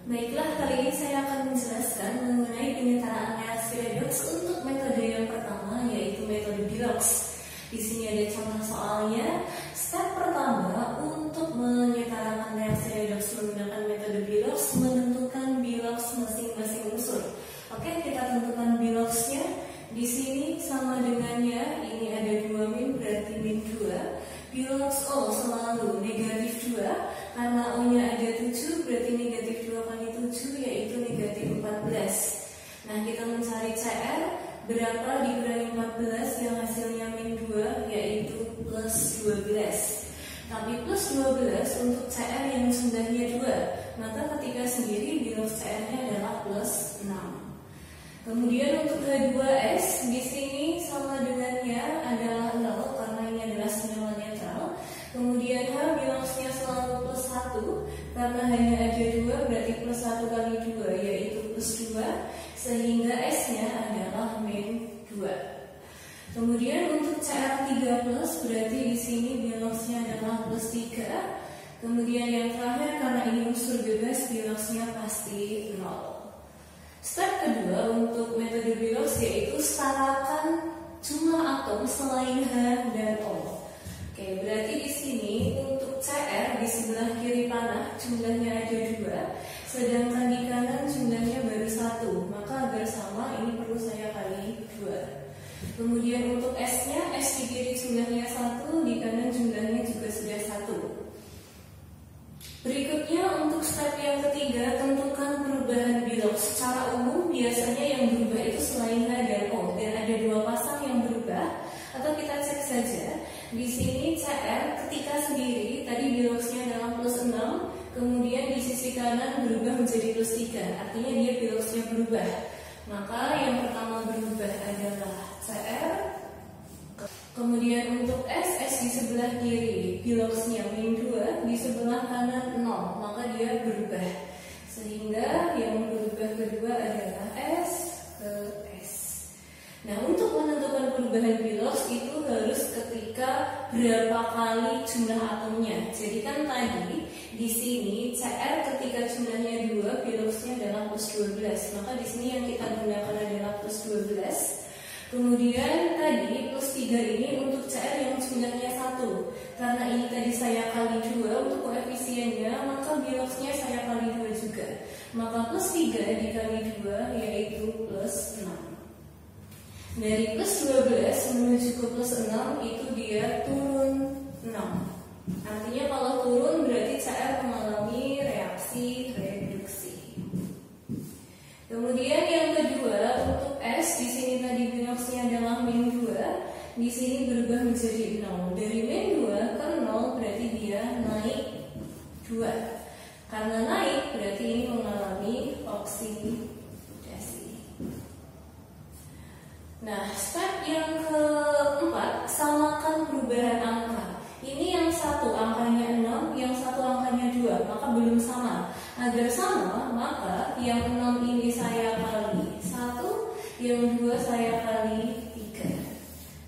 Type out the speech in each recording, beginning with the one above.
Baiklah, kali ini saya akan menjelaskan mengenai penyetaraan reaksi redoks untuk metode yang pertama, yaitu metode Bilox. Di sini ada contoh soalnya. Step pertama untuk menyetarakan reaksi redoks menggunakan metode Bilox, menentukan Bilox masing-masing unsur. Oke, kita tentukan Biloxnya. Di sini sama dengannya, ini ada 2 min berarti min 2. Bilox O selalu negatif 2, karena O-nya ada 7 berarti negatif 2 kali 7 yaitu negatif 14. Nah, kita mencari CR, berapa dikurangi 14 yang hasilnya min 2 yaitu plus 12. Tapi plus 12 untuk CR yang jumlahnya 2, maka ketika sendiri Bilox CR-nya adalah plus 6. Kemudian untuk H2S di sini sama dengannya adalah 0 karena ini adalah senyawa netral. Kemudian H Biloxnya selalu plus 1 karena hanya ada 2 berarti plus 1 kali 2 yaitu plus 2 sehingga S-nya adalah min 2. Kemudian untuk CR3 plus berarti di sini Biloxnya adalah plus 3. Kemudian yang terakhir karena ini unsur bebas Biloxnya pasti 0. Step kedua untuk metode Bilox yaitu setarakan jumlah atom selain H dan O. Oke, berarti di sini untuk CR di sebelah kiri panah jumlahnya ada 2, sedangkan di kanan jumlahnya baru 1. Maka agar sama ini perlu saya kali 2. Kemudian untuk S-nya, S di kiri jumlahnya 1, di kanan jumlahnya juga sudah 1. Berikutnya untuk step yang ketiga, tentukan perubahan Bilox. Secara umum biasanya yang berubah itu selain H dan O, dan ada 2 pasang yang berubah. Atau kita cek saja di sini CR ketika sendiri tadi Biloxnya adalah plus 6, kemudian di sisi kanan berubah menjadi plus 3, artinya dia Biloxnya berubah. Maka yang pertama berubah adalah CR. Kemudian untuk S di sebelah kiri Biloxnya min 2, di sebelah kanan 0, maka dia berubah. Sehingga yang berubah kedua adalah S ke S. Nah, untuk menentukan perubahan Bilox itu harus ketika berapa kali jumlah atomnya. Jadi kan tadi di sini CR ketika jumlahnya 2, Biloxnya adalah plus 12. Maka di sini yang kita gunakan adalah plus 12. Kemudian tadi plus 3 ini untuk CR yang jumlahnya 1. Karena ini tadi saya kali 2 untuk koefisiennya, maka Biloxnya saya kali 2 juga. Maka plus 3 dikali 2 yaitu plus 6. Dari plus 12 menuju ke plus 6 itu dia turun 6. Artinya kalau turun berarti CR mengalami reaksi reduksi. Kemudian yang kedua untuk S di sini tadi Biloxnya adalah min 2, di sini berubah menjadi 0. Dari min 2 ke 0 berarti dia naik 2. Karena naik berarti ini mengalami oksidasi. Nah, step yang keempat, samakan perubahan angka. Ini yang satu angkanya 6, yang satu angkanya 2, maka belum sama. Agar sama, maka yang 6 ini saya kali 1, yang 2 saya kali 3.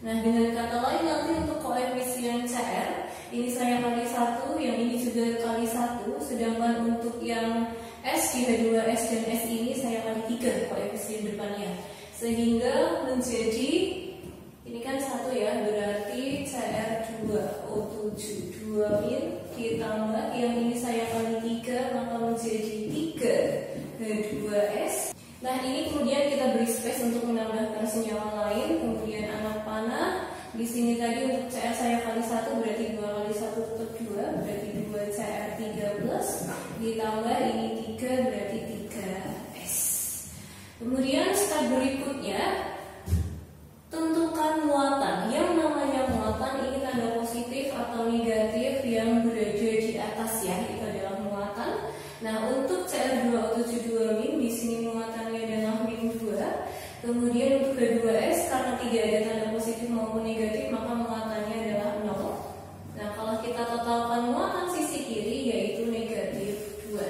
Nah, dengan kata lain nanti untuk koefisien CR, ini saya kali 1, yang ini juga kali 1, sedangkan untuk yang S di H2S dan S ini saya kali 3 koefisien depannya. Sehingga menjadi, ini kan 1 ya, berarti CR2O7 2 min ditambah yang ini saya kali 3, maka menjadi 3 H2S. Nah, ini kemudian kita beri space untuk menambahkan senyawa lain. Kemudian anak panah. Di sini tadi untuk CR saya kali 1 berarti 2 kali 1 tetap 2, berarti 2 CR3 plus ditambah ini 3 berarti 3S. Kemudian step berikutnya, tentukan muatan. Yang namanya muatan ini tanda positif atau negatif yang berada di atas ya, itu adalah muatan. Nah, untuk CR2O7 2 min di sini muatannya adalah min 2. Kemudian untuk H2S karena tidak ada tanda positif maupun negatif maka muatannya adalah 0. Nah, kalau kita totalkan muatan sisi kiri yaitu negatif 2.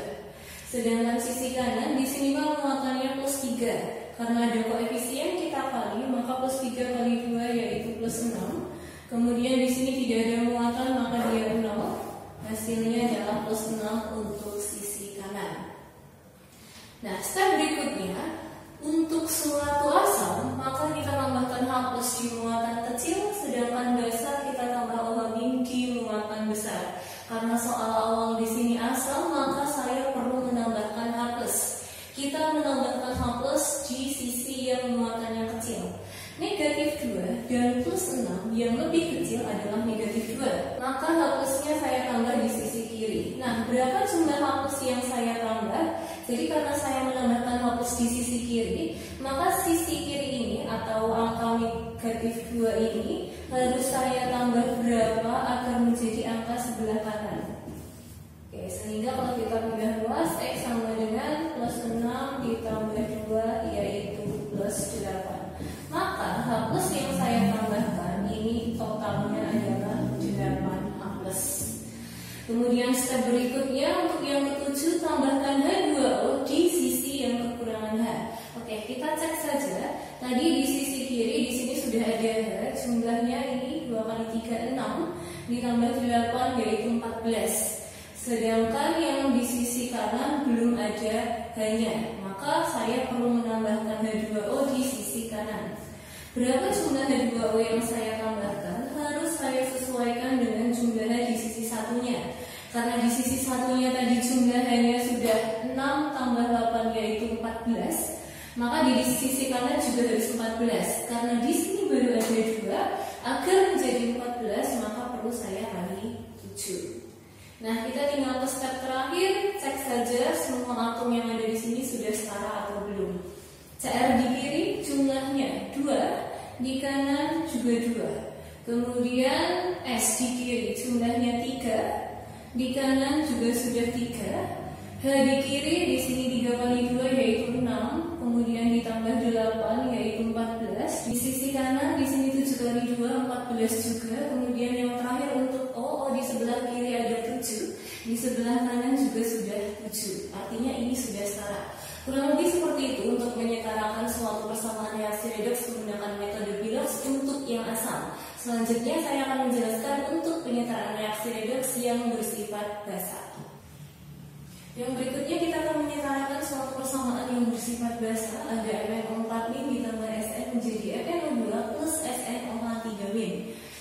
Sedangkan sisi kanan di sini kan muatannya plus 3. Karena ada koefisien kita kali, maka plus 3 kali 2 yaitu plus 6. Kemudian di sini tidak ada muatan maka dia 0. Hasilnya adalah plus 6 untuk sisi kanan. Nah, step berikutnya, untuk suatu asam, maka kita tambahkan H plus di muatan kecil, sedangkan dasar kita tambah OH min di muatan besar. Karena soal awal di sini asam, maka saya perlu menambahkan H plus. Kita menambahkan H plus di sisi yang muatannya kecil. Negatif 2 dan plus 6 yang lebih kecil adalah negatif 2. Maka H plusnya saya tambah di sisi kiri. Nah, berapa jumlah H plus yang saya tambah? Jadi karena saya menambahkan H plus di sisi kiri, maka sisi kiri ini atau angka negatif 2 ini harus saya tambah berapa agar menjadi angka sebelah kanan. Oke, sehingga kalau kita pindah luas, X sama dengan plus 6 ditambah 2 yaitu plus 8. Maka H plus yang saya tambahkan ini totalnya adalah 8 H plus. Kemudian step berikutnya untuk yang ketujuh, tambahkan H2O di sisi yang kekurangan H. Oke, kita cek saja. Tadi di sisi kiri di sini sudah ada H, jumlahnya ini 2 kali 3 6 ditambah 8 yaitu 14. Sedangkan yang di sisi kanan belum ada H-nya, maka saya perlu menambahkan H2O di sisi kanan. Berapa jumlah H2O yang saya tambahkan? Harus saya sesuaikan dengan jumlah H di sisi satunya. Karena di sisi satunya tadi jumlahnya sudah 6 tambah 8 yaitu 14, maka di sisi kanan juga harus 14. Karena di sini baru ada 2, agar menjadi 14 maka perlu saya kali 7. Nah, kita tinggal ke step terakhir, cek saja semua atom yang ada di sini sudah setara atau belum. Cr di kiri jumlahnya 2, di kanan juga 2. Kemudian S di kiri jumlahnya 3, di kanan juga sudah 3. H di kiri di sini 3 kali 2 yaitu 6, kemudian ditambah 8 yaitu 14. Di sisi kanan di sini 7 kali 2 14 juga. Kemudian yang terakhir untuk O di sebelah kiri ada 7, di sebelah kanan juga sudah 7. Artinya ini sudah setara. Kurang lebih seperti itu untuk menyetarakan suatu persamaan reaksi redoks menggunakan metode Bilox untuk yang asam. Selanjutnya saya akan menjelaskan untuk penyetaraan reaksi redoks yang bersifat basa. Yang berikutnya kita akan menyetarakan suatu persamaan yang bersifat basa. Ada MnO4- ditambah Sn menjadi MnO2 plus SnO3-.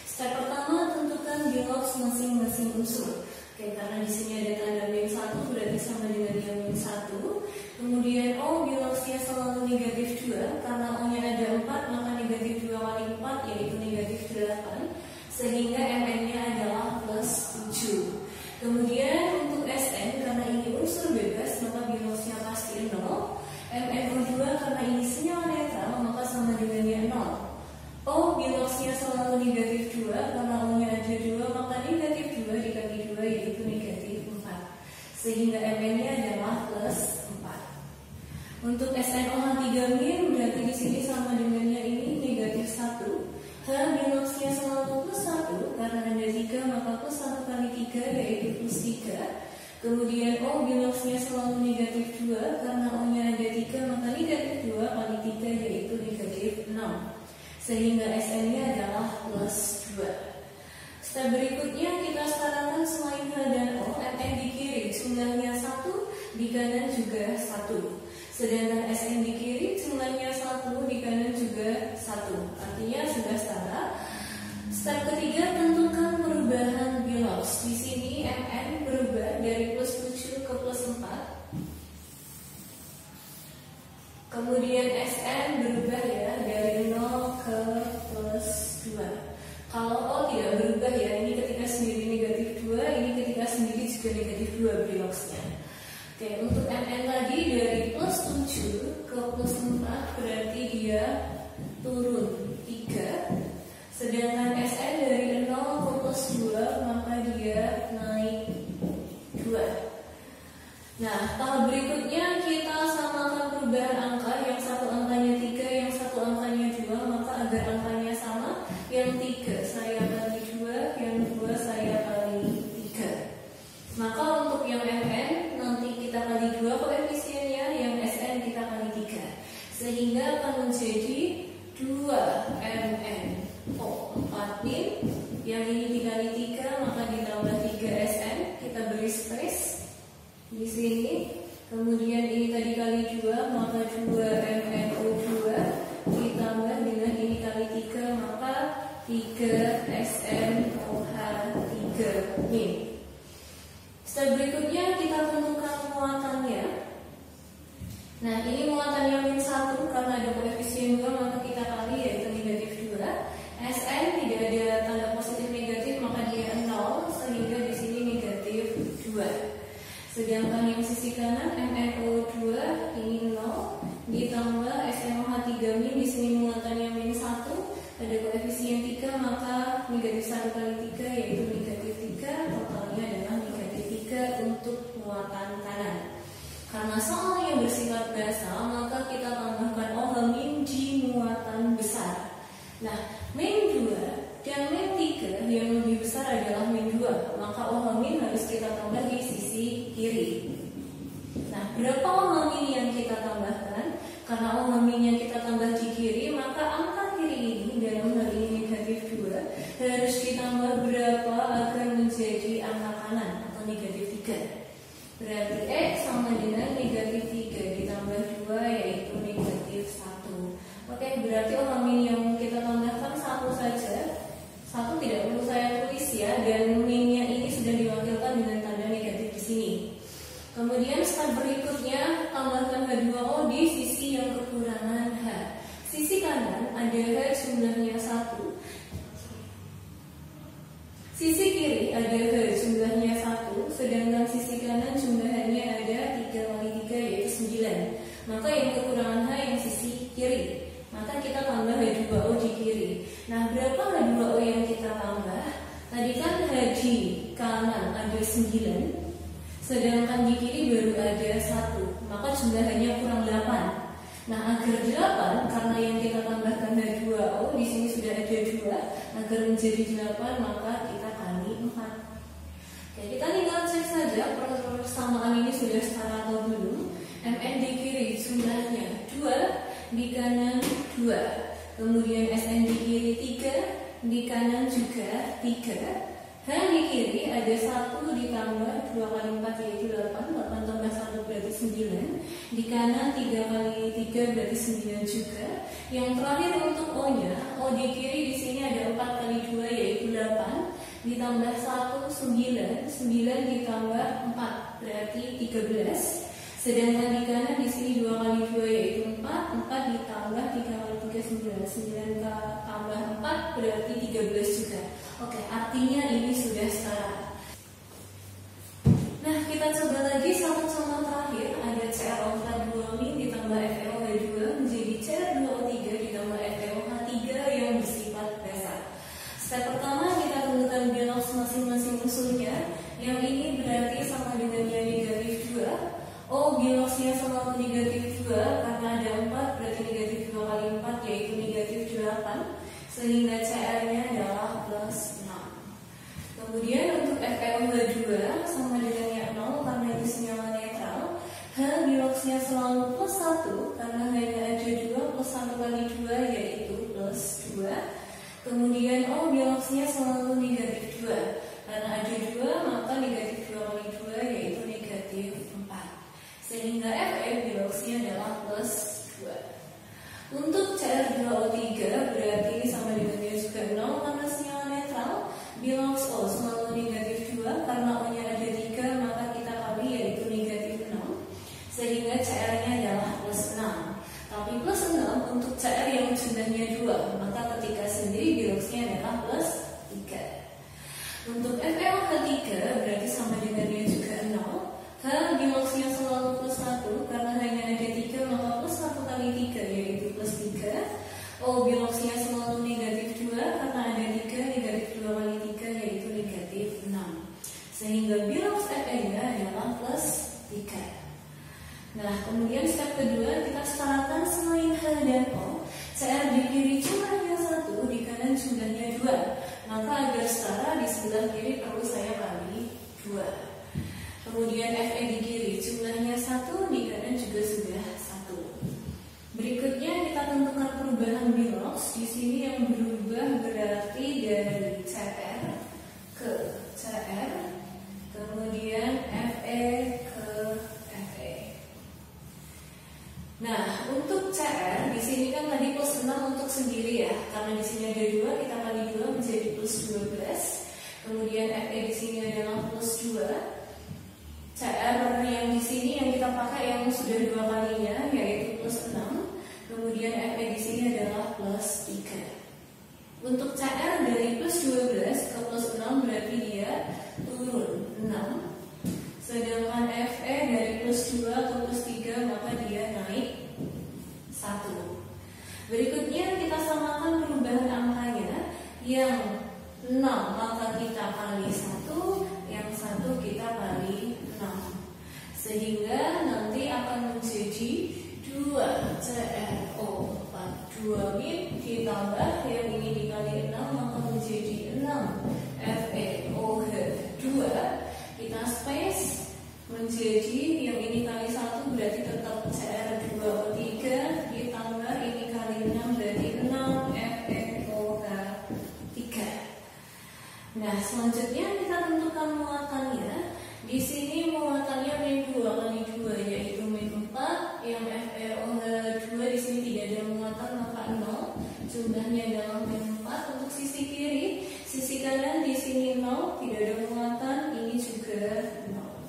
Step pertama, tentukan Bilox masing-masing unsur. Oke, karena di sini ada tanda -1 berarti sama dengan yang -1. Kemudian O Biloxnya selalu negatif 2, karena O-nya ada 4 maka negatif 2 kali 4 yaitu negatif 8, sehingga Mn-nya adalah plus 7. Kemudian untuk Sn, karena ini unsur bebas maka Biloxnya pasti 0. MnO2 karena ini senyawa netral maka sama dengannya 0. O Biloxnya selalu negatif 2, karena O-nya ada 2 maka negatif 2 dikali 2 yaitu negatif 4, sehingga Mn-nya adalah plus 4. Untuk SnO3- berarti di sini sama dengannya ini negatif 1. H Biloxnya selalu plus 1, karena ada 3 maka plus 1 kali 3 yaitu plus 3. Kemudian O Biloxnya selalu negatif 2, karena O-nya ada 3 maka negatif 2 kali 3 yaitu negatif 6, sehingga Sn-nya adalah plus 2. Step berikutnya kita setarakan selain H dan O, Mn di kiri jumlahnya 1, di kanan juga 1. Sedangkan Sn di kiri jumlahnya 1, di kanan juga 1. Artinya sudah setara. Step ketiga, tentukan perubahan Bilox. Di sini Mn berubah dari plus 7 ke plus 4. Kemudian Sn berubah ya dari 0 ke plus 2. Kalau O tidak berubah ya, ini ketika sendiri negatif 2, ini ketika sendiri juga negatif 2 Biloxnya. Oke, untuk Mn tadi dari plus 7 ke plus 4 berarti dia turun 3. Sedangkan Sn dari 0 ke plus 2 maka dia naik 2. Nah, tahap berikutnya kita samakan perubahan angka. Yang satu angkanya 3, yang satu angkanya 2. Maka agar angkanya sama, yang 3 saya kali 2, yang 2 saya kali 3. Maka untuk yang Mn nanti kita kali 2 koefisiennya, yang Sn kita kali 3, sehingga akan menjadi 2 MnO4-, yang ini dikali 3 maka ditambah 3 Sn, kita beri space di sini. Kemudian ini tadi kali 2 3 SNOH3 min. Step berikutnya kita tentukan muatannya. Nah, ini muatannya min 1 karena ada koefisien 2 maka kita kali yaitu negatif 2. Sn tidak ada tanda positif negatif maka dia 0 sehingga di sini negatif 2. Sedangkan yang sisi kanan MnO2 ini 0 ditambah SnOH3 min, di sini muatannya min 1 ada koefisien 3 maka negatif 1 kali 3 yaitu negatif 3, totalnya adalah negatif 3 untuk muatan kanan. Karena soalnya bersifat basal maka kita tambahkan OH min di muatan besar. Nah, min 2 dan min 3 yang lebih besar adalah min 2, maka OH min harus kita tambah di sisi kiri. Nah, berapa OH min yang kita tambahkan? Karena OH min yang kita tambah di kiri, maka angka kiri ini dalam hal ini negatif 2 harus ditambah berapa agar menjadi angka kanan atau negatif 3. Berarti X sama dengan negatif 3 ditambah 2 yaitu negatif 1. Oke, berarti OH min yang kita tambahkan 1 saja. 1 tidak perlu saya tulis ya, dan minnya ini sudah diwakilkan dengan tanda negatif di sini. Kemudian step berikutnya tambahkan H2O di sisi yang kekurangan H. Sisi kanan ada H jumlahnya 1. Sisi kiri ada H jumlahnya 1, sedangkan sisi kanan jumlahnya ada 3 kali 3 yaitu 9. Maka yang kekurangan H yang sisi kiri. Maka kita tambah H2O di kiri. Nah, berapa H2O yang kita tambah? Tadi kan H di kanan ada 9, sedangkan di kiri baru ada 1. Maka jumlahnya kurang 8. Nah, agar 8 karena yang kita tambahkan H2O di sini sudah ada 2, agar menjadi 8 maka kita kali 4. Oke, kita tinggal cek saja persamaan ini sudah setara atau belum. Mn di kiri jumlahnya 2, di kanan 2. Kemudian Sn di kiri 3, di kanan juga 3. H di kiri ada 1 ditambah 2 kali 4 yaitu 8. 8 tambah 1 berarti 9. Di kanan 3 kali 3 berarti 9 juga. Yang terakhir untuk O-nya, O di kiri di sini ada 4 kali 2 yaitu 8. Ditambah 1 9. 9 ditambah 4 berarti 13. Sedangkan di kanan di sini 2 kali 2 yaitu 4. 4 ditambah 3 kali 3 9. 9 tambah 4 berarti 13 juga. Oke, artinya ini sudah setara. Nah, kita coba lagi satu contoh terakhir. Ada CrO2 min ditambah FeOH2 menjadi Cr2O3 ditambah FeOH3 yang bersifat basal. Step pertama kita tentukan bilangan masing-masing unsurnya. Yang ini berarti sama dengan yang negatif 2. O bilangannya selalu negatif 2 karena ada 4 berarti negatif 2 kali 4 yaitu negatif 8. Sehingga Cr-nya adalah plus 6. Kemudian untuk FeOH2 sama dengan yang 0 karena itu senyawa netral. H bilangannya selalu plus 1 karena hanya ada 2 plus 1 kali 2 yaitu plus 2. Kemudian O bilangannya selalu negatif 2 karena ada 2 maka negatif 2 kali 2 yaitu negatif 4. Sehingga Fe bilangannya adalah plus 2. Untuk Cr2O3 berarti ini sama dengan dia juga 0 karena senyawa netral. Bilangan O selalu negatif 2 karena O-nya ada 3 maka kita kali yaitu negatif 6. Sehingga Cr-nya adalah plus 6. Tapi plus 6 untuk Cr yang jumlahnya 2 maka ketika sendiri bilangannya adalah plus 3. Untuk FeOH3 berarti sama dengan dia juga 0. H bilangannya selalu plus 1 karena hanya ada 3 maka plus 1 kali 3 yaitu plus 3. O bilangannya selalu negatif 2 karena ada 3 negatif 2 kali 3 yaitu negatif 6. Sehingga bilangan Fe-nya adalah plus 3. Nah, kemudian step kedua kita setarakan selain H dan O. Cr di kiri jumlahnya 1, di kanan jumlahnya 2. Maka agar setara di sebelah kiri perlu saya kali 2. Kemudian Fe di kiri jumlahnya 1, di kanan juga sudah 1. Berikutnya kita tentukan perubahan bilangan. Di sini yang berubah berarti dari Cr ke Cr, kemudian Fe ke Fe. Nah, untuk Cr di sini kan tadi plus 6 untuk sendiri ya. Karena di sini ada 2, kita kali 2 plus 12. Kemudian Fe di sini adalah plus 2. Cr yang di sini yang kita pakai yang sudah 2 kalinya yaitu plus 6. Kemudian Fe di sini adalah plus 3. Untuk Cr dari plus 12 ke plus 6 berarti dia turun 6. Sedangkan Fe dari plus 2 ke plus 3 maka dia naik 1. Berikutnya kita samakan perubahan angkanya. Yang 6 maka kita kali 1, yang 1 kita kali 6. Sehingga nanti akan menjadi 2CrO4 2 min ditambah yang ini dikali 6 maka menjadi 6 FeOH2. Kita space menjadi yang ini kali 1 berarti tetap Cr2O3 ditambah ini kali 6 berarti 6 FeOH3. Nah, selanjutnya kita tentukan muatannya. Di sini muatannya min 2 kali 2 yaitu min 4. Yang FeOH2 di sini tidak ada muatan maka 0. Jumlahnya adalah min 4 untuk sisi kiri. Sisi kanan di sini 0, tidak ada muatan, ini juga 0.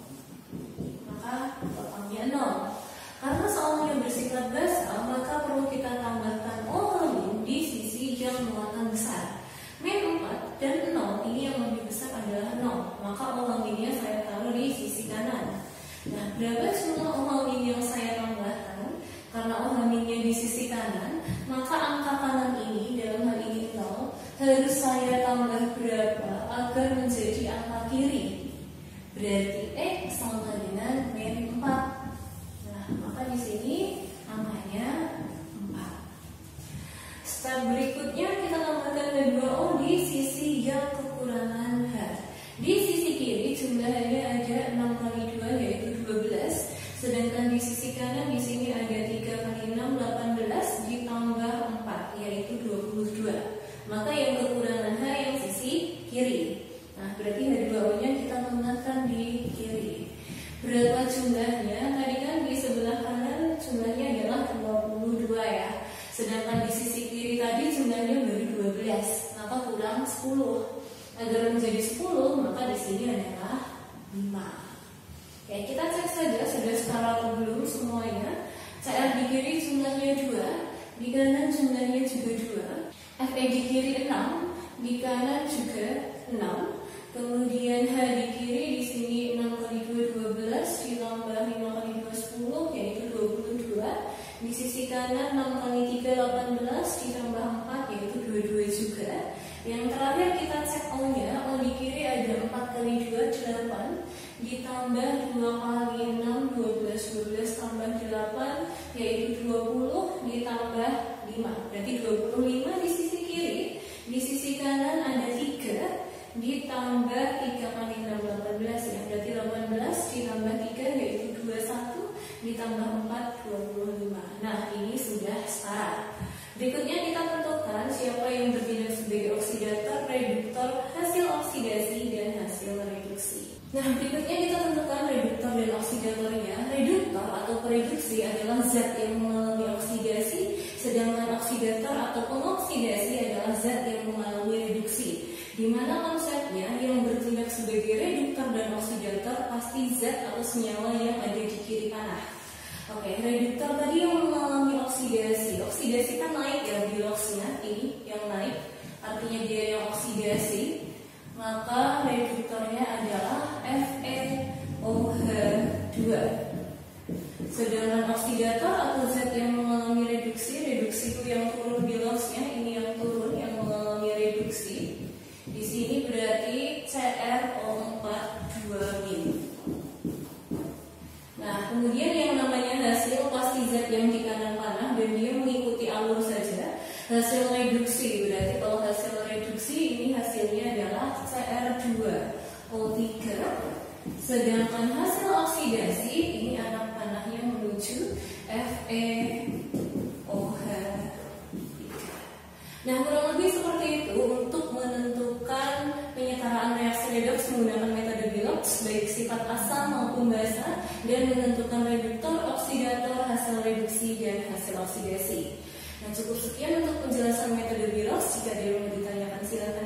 Maka totalnya 0. Karena soalnya bersifat basal, maka perlu kita tambahkan OH min di sisi yang muatan besar. Min 4 dan 0, ini yang lebih besar adalah 0. Maka OH minnya saya taruh di sisi kanan. Nah, berapa jumlah OH min yang saya tambahkan? Karena OH minnya di sisi kanan, maka angka kanan ini dalam hal ini 0 harus saya tambah berapa agar menjadi angka kiri? Berarti X sama dengan min 4. Nah, maka di sini angkanya 4. Step berikutnya kita tambahkan H2O di sisi yang kekurangan H. Di sisi kiri jumlahnya ada 6 kali 2 yaitu 12. Sedangkan di sisi kanan di sini ada 3 kali 6 18 ditambah 4 yaitu 22. Maka yang kekurangan H yang sisi kiri. Nah, berarti H2O-nya kita tambahkan di kiri. Berapa jumlahnya? Tadi kan di sebelah kanan jumlahnya adalah 22 ya. Sedangkan di sisi kiri tadi jumlahnya baru 12, maka kurang 10. Agar menjadi 10, maka di sini adalah 5. Ya, kita cek saja sudah setara atau belum semuanya. Cr di kiri jumlahnya 2, di kanan jumlahnya juga 2. Fe di kiri 6, di kanan juga 6. Kemudian H di kiri di sini 6 kali 2 12 ditambah 5 kali 2 10 yaitu 22. Di sisi kanan 6 kali 3 18 ditambah 4 yaitu 22 juga. Yang terakhir kita cek O-nya. O di kiri ada 4 kali 2 8 ditambah 2 kali 6 12 12 tambah 8 yaitu 20 ditambah 5. Berarti 25 di sisi kiri. Di sisi kanan ada 3 ditambah 3 kali 6 18 ya. Berarti 18 ditambah 3 yaitu 21 ditambah 4 25. Nah, ini sudah setara. Berikutnya kita tentukan siapa yang bertindak sebagai oksidator, reduktor, hasil oksidasi dan hasil reduksi. Nah, berikutnya kita tentukan reduktor dan oksidatornya. Reduktor atau pereduksi adalah zat yang mengalami oksidasi, sedangkan oksidator atau pengoksidasi adalah zat yang mengalami reduksi. Di mana konsepnya yang bertindak sebagai reduktor dan oksidator pasti zat atau senyawa yang ada di kiri panah. Oke, reduktor tadi yang mengalami oksidasi. Oksidasi kan naik ya biloxnya, ini yang naik, artinya dia yang oksidasi. Maka reduktornya adalah FeOH2. Sedangkan oksidator atau zat yang mengalami reduksi, reduksi itu yang turun biloxnya, ini yang turun yang mengalami reduksi. Di sini berarti CrO4 2-min. Nah, kemudian yang namanya hasil pasti zat yang di kanan panah dan dia mengikuti alur saja. Hasil reduksi berarti kalau hasil reduksi ini hasilnya adalah Cr2O3. Sedangkan hasil oksidasi ini anak panahnya menuju FeOH3. Nah, kurang lebih seperti itu untuk menentukan penyetaraan reaksi redoks menggunakan metode Bilox baik sifat asam maupun basa dan menentukan reduktor, oksidator, hasil reduksi dan hasil oksidasi. Nah, cukup sekian untuk penjelasan metode Bilox. Jika ada yang mau ditanyakan silakan.